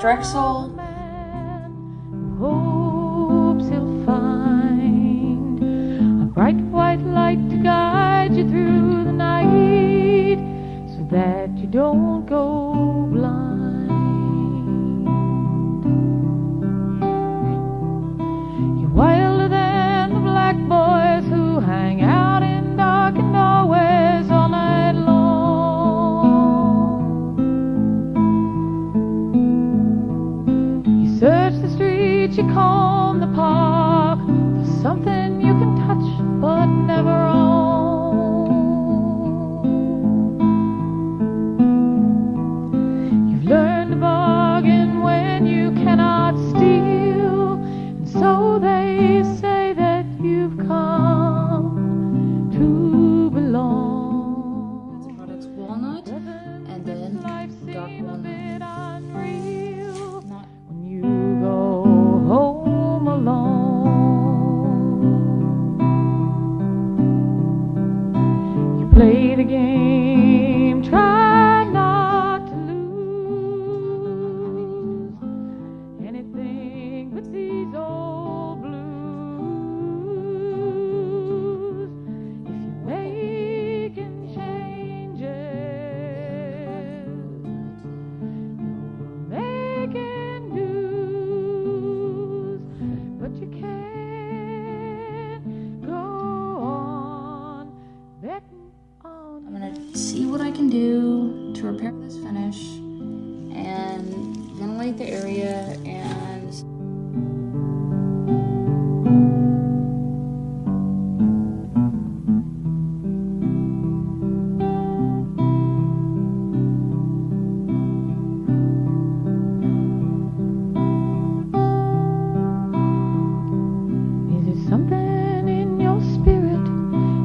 Drexel. Hopes he'll find a bright white light to guide you through the night, so that you don't go blind. You're wilder than the black boys who hang out in darkened doorways all night long. You search the streets, you comb the park for something you can touch but never own. You've learned to bargain when you cannot steal, and so they say that you've come to belong. The product's walnut, and then dark walnut. Not When you go home alone, you play the game, try not to lose anything but these old blues. If you're making changes, you're making news, but you can't go on betting on. I'm gonna see what I can do to repair this finish and ventilate the area and Is it something in your spirit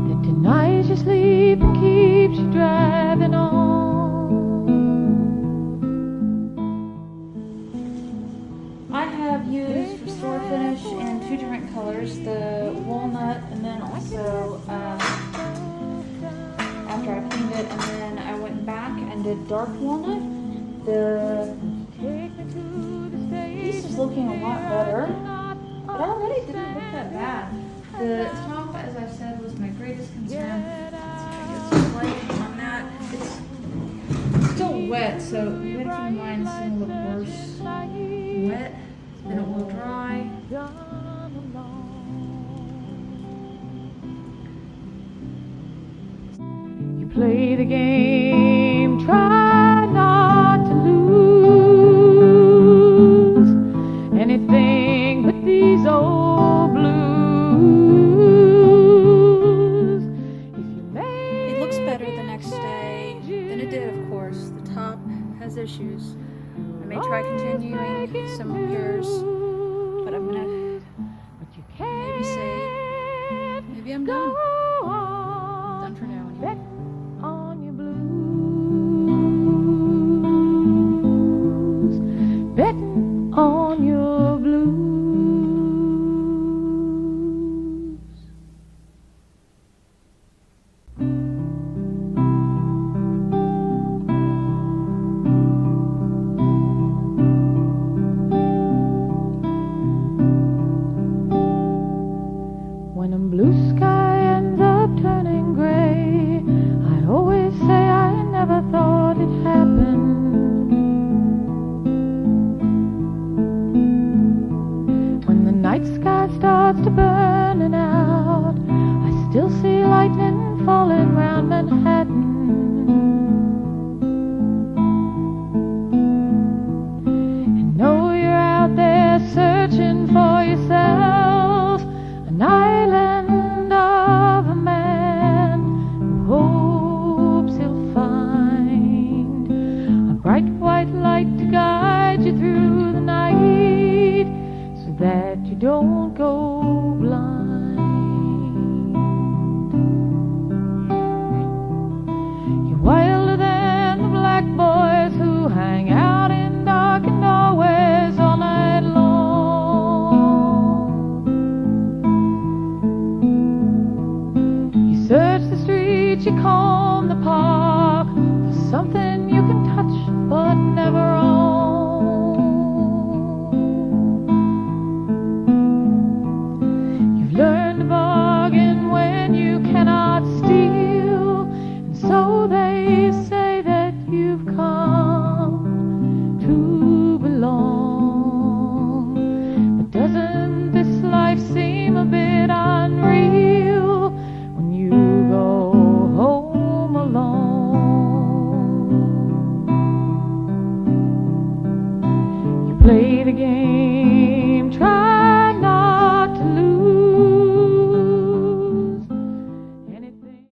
that denies you sleep and keeps you driving on? I have used Restor A Finish in two different colors, the walnut and then also after I cleaned it, and then I went back and did dark walnut. The piece is looking a lot better, but already didn't look that bad. The top, as I said, was my greatest concern. Let's see if I get some light on that. It's still wet, so you gotta keep in mind it's gonna look worse wet than it will dry. You play the game, try not to lose anything but these old blues. If you make It looks better the next day than it did, of course. The top has issues. I may try continuing some repairs, but I'm gonna maybe say, maybe I'm done. Done for now anyway. on your blues, betting on your blues. When a blue sky ends up turning gray, I always say I never thought it happened. When the night sky starts to burning out, I still see lightning falling round Manhattan. And know you're out there searching for yourself an island of a man who hopes he'll find a bright white light to guide you through the night, so that you don't go blind. You're wilder than the black boys who hang out in darkened doorways all night long. Search the streets, you comb the park for something you can touch but never own. play the game, try